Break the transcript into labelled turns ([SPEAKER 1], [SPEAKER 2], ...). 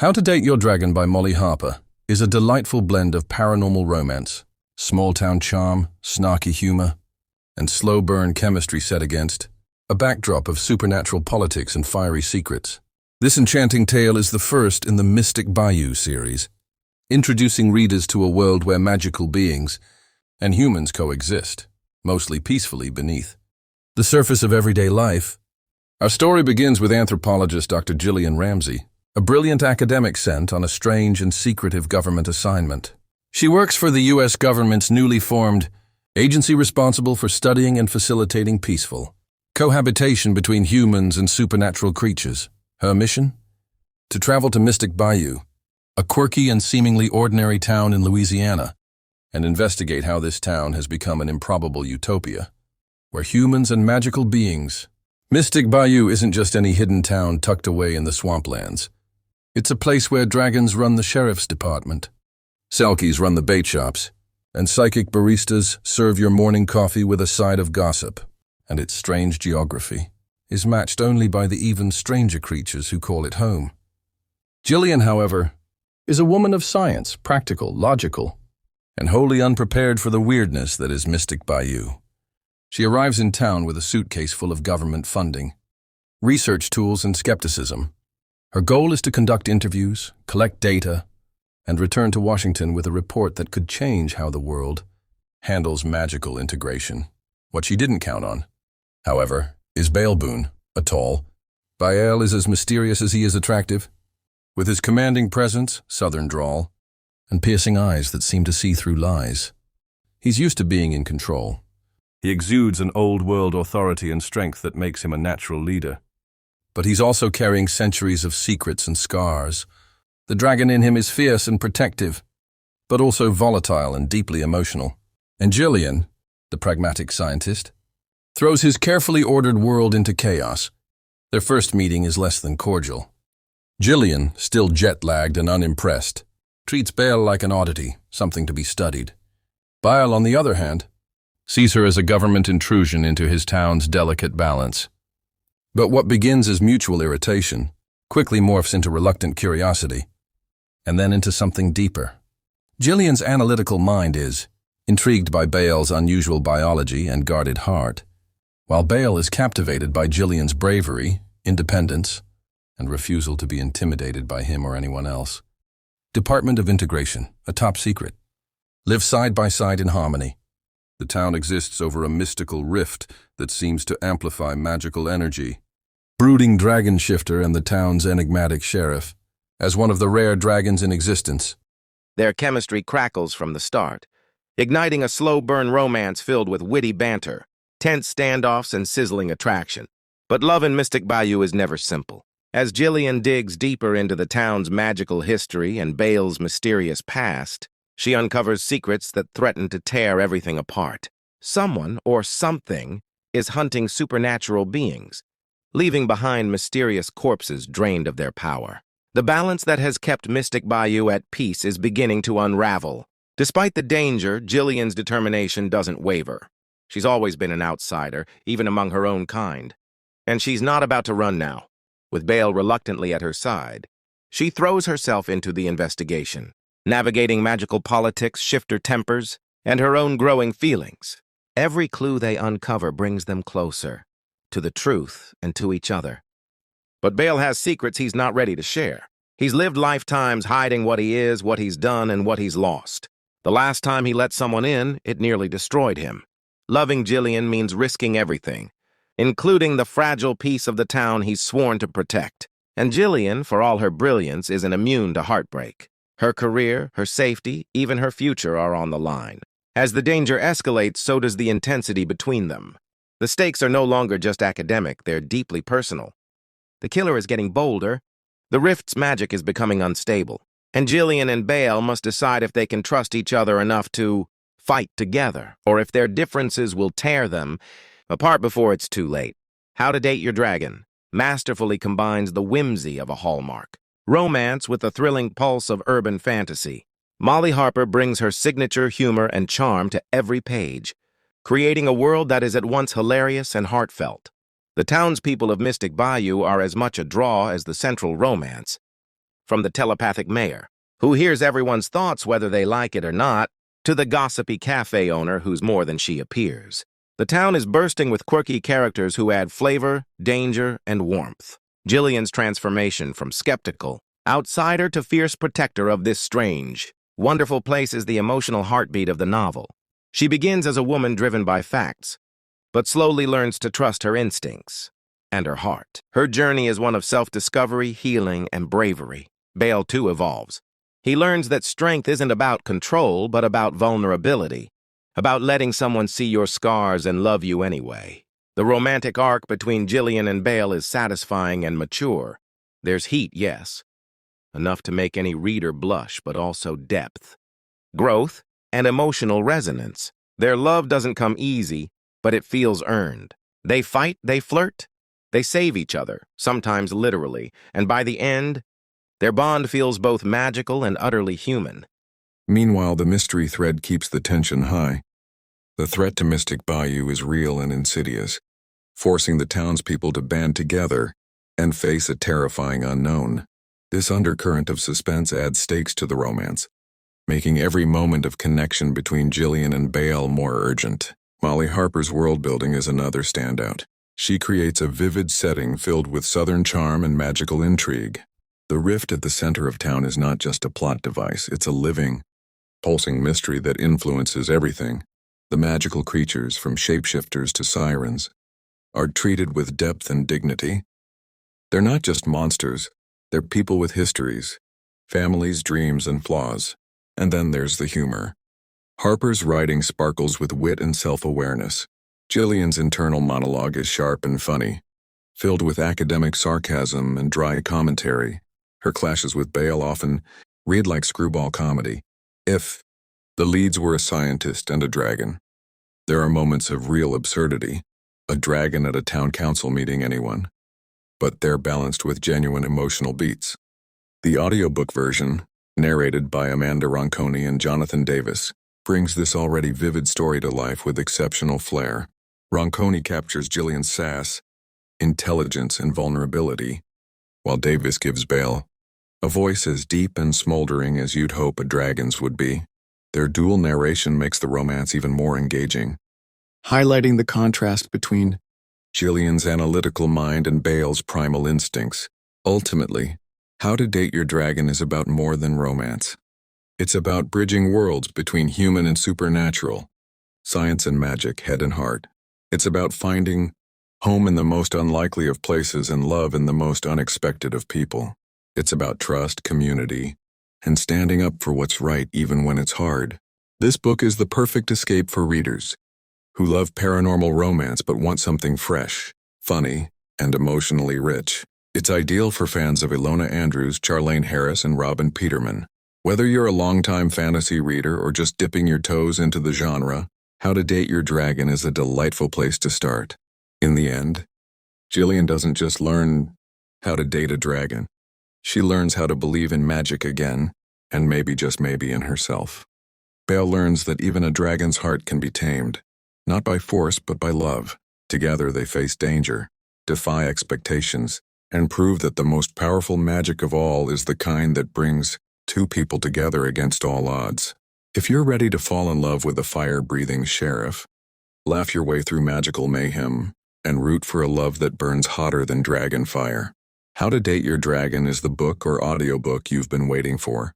[SPEAKER 1] How to Date Your Dragon by Molly Harper is a delightful blend of paranormal romance, small-town charm, snarky humor, and slow-burn chemistry set against a backdrop of supernatural politics and fiery secrets. This enchanting tale is the first in the Mystic Bayou series, introducing readers to a world where magical beings and humans coexist, mostly peacefully beneath the surface of everyday life. Our story begins with anthropologist Dr. Jillian Ramsay, a brilliant academic sent on a strange and secretive government assignment. She works for the U.S. government's newly formed agency responsible for studying and facilitating peaceful cohabitation between humans and supernatural creatures. Her mission? To travel to Mystic Bayou, a quirky and seemingly ordinary town in Louisiana, and investigate how this town has become an improbable utopia, where humans and magical beings. Mystic Bayou isn't just any hidden town tucked away in the swamplands. It's a place where dragons run the sheriff's department, selkies run the bait shops, and psychic baristas serve your morning coffee with a side of gossip. And its strange geography is matched only by the even stranger creatures who call it home. Jillian, however, is a woman of science, practical, logical, and wholly unprepared for the weirdness that is Mystic Bayou. She arrives in town with a suitcase full of government funding, research tools, and skepticism. Her goal is to conduct interviews, collect data, and return to Washington with a report that could change how the world handles magical integration. What she didn't count on, however, is Baal Boone, a tall. Baal is as mysterious as he is attractive, with his commanding presence, southern drawl, and piercing eyes that seem to see through lies. He's used to being in control. He exudes an old-world authority and strength that makes him a natural leader. But he's also carrying centuries of secrets and scars. The dragon in him is fierce and protective, but also volatile and deeply emotional. And Jillian, the pragmatic scientist, throws his carefully ordered world into chaos. Their first meeting is less than cordial. Jillian, still jet-lagged and unimpressed, treats Baal like an oddity, something to be studied. Baal, on the other hand, sees her as a government intrusion into his town's delicate balance. But what begins as mutual irritation quickly morphs into reluctant curiosity, and then into something deeper. Jillian's analytical mind is intrigued by Baal's unusual biology and guarded heart, while Baal is captivated by Jillian's bravery, independence, and refusal to be intimidated by him or anyone else. Department of Integration, a top secret. Live side by side in harmony. The town exists over a mystical rift that seems to amplify magical energy. Brooding dragon shifter and the town's enigmatic sheriff, as one of the rare dragons in existence.
[SPEAKER 2] Their chemistry crackles from the start, igniting a slow-burn romance filled with witty banter, tense standoffs, and sizzling attraction. But love in Mystic Bayou is never simple. As Jillian digs deeper into the town's magical history and Baal's mysterious past, she uncovers secrets that threaten to tear everything apart. Someone or something is hunting supernatural beings, leaving behind mysterious corpses drained of their power. The balance that has kept Mystic Bayou at peace is beginning to unravel. Despite the danger, Jillian's determination doesn't waver. She's always been an outsider, even among her own kind. And she's not about to run now. With Baal reluctantly at her side, she throws herself into the investigation, navigating magical politics, shifter tempers, and her own growing feelings. Every clue they uncover brings them closer to the truth and to each other. But Baal has secrets he's not ready to share. He's lived lifetimes hiding what he is, what he's done, and what he's lost. The last time he let someone in, it nearly destroyed him. Loving Jillian means risking everything, including the fragile piece of the town he's sworn to protect. And Jillian, for all her brilliance, isn't immune to heartbreak. Her career, her safety, even her future are on the line. As the danger escalates, so does the intensity between them. The stakes are no longer just academic, they're deeply personal. The killer is getting bolder, the rift's magic is becoming unstable, and Jillian and Baal must decide if they can trust each other enough to fight together, or if their differences will tear them apart before it's too late. How to Date Your Dragon masterfully combines the whimsy of a Hallmark romance with the thrilling pulse of urban fantasy. Molly Harper brings her signature humor and charm to every page, creating a world that is at once hilarious and heartfelt. The townspeople of Mystic Bayou are as much a draw as the central romance, from the telepathic mayor, who hears everyone's thoughts whether they like it or not, to the gossipy cafe owner who's more than she appears. The town is bursting with quirky characters who add flavor, danger, and warmth. Jillian's transformation from skeptical outsider to fierce protector of this strange, wonderful place is the emotional heartbeat of the novel. She begins as a woman driven by facts, but slowly learns to trust her instincts and her heart. Her journey is one of self-discovery, healing, and bravery. Bale, too, evolves. He learns that strength isn't about control, but about vulnerability, about letting someone see your scars and love you anyway. The romantic arc between Jillian and Bale is satisfying and mature. There's heat, yes, enough to make any reader blush, but also depth, growth, and emotional resonance. Their love doesn't come easy, but it feels earned. They fight, they flirt, they save each other, sometimes literally, and by the end, their bond feels both magical and utterly human.
[SPEAKER 1] Meanwhile, the mystery thread keeps the tension high. The threat to Mystic Bayou is real and insidious, forcing the townspeople to band together and face a terrifying unknown. This undercurrent of suspense adds stakes to the romance, making every moment of connection between Jillian and Bale more urgent. Molly Harper's world-building is another standout. She creates a vivid setting filled with southern charm and magical intrigue. The rift at the center of town is not just a plot device, it's a living, pulsing mystery that influences everything. The magical creatures, from shapeshifters to sirens, are treated with depth and dignity. They're not just monsters, they're people with histories, families, dreams, and flaws. And then there's the humor. Harper's writing sparkles with wit and self-awareness. Jillian's internal monologue is sharp and funny, filled with academic sarcasm and dry commentary. Her clashes with Bale often read like screwball comedy. If the leads were a scientist and a dragon, there are moments of real absurdity. A dragon at a town council meeting, anyone. But they're balanced with genuine emotional beats. The audiobook version, narrated by Amanda Ronconi and Jonathan Davis, brings this already vivid story to life with exceptional flair. Ronconi captures Jillian's sass, intelligence, and vulnerability, while Davis gives Bale a voice as deep and smoldering as you'd hope a dragon's would be. Their dual narration makes the romance even more engaging, highlighting the contrast between Jillian's analytical mind and Bale's primal instincts. Ultimately, How to Date Your Dragon is about more than romance. It's about bridging worlds between human and supernatural, science and magic, head and heart. It's about finding home in the most unlikely of places and love in the most unexpected of people. It's about trust, community, and standing up for what's right even when it's hard. This book is the perfect escape for readers who love paranormal romance but want something fresh, funny, and emotionally rich. It's ideal for fans of Ilona Andrews, Charlaine Harris, and Robin Peterman. Whether you're a longtime fantasy reader or just dipping your toes into the genre, How to Date Your Dragon is a delightful place to start. In the end, Jillian doesn't just learn how to date a dragon. She learns how to believe in magic again, and maybe, just maybe, in herself. Bale learns that even a dragon's heart can be tamed, not by force but by love. Together they face danger, defy expectations, and prove that the most powerful magic of all is the kind that brings two people together against all odds. If you're ready to fall in love with a fire-breathing sheriff, laugh your way through magical mayhem, and root for a love that burns hotter than dragon fire, How to Date Your Dragon is the book or audiobook you've been waiting for.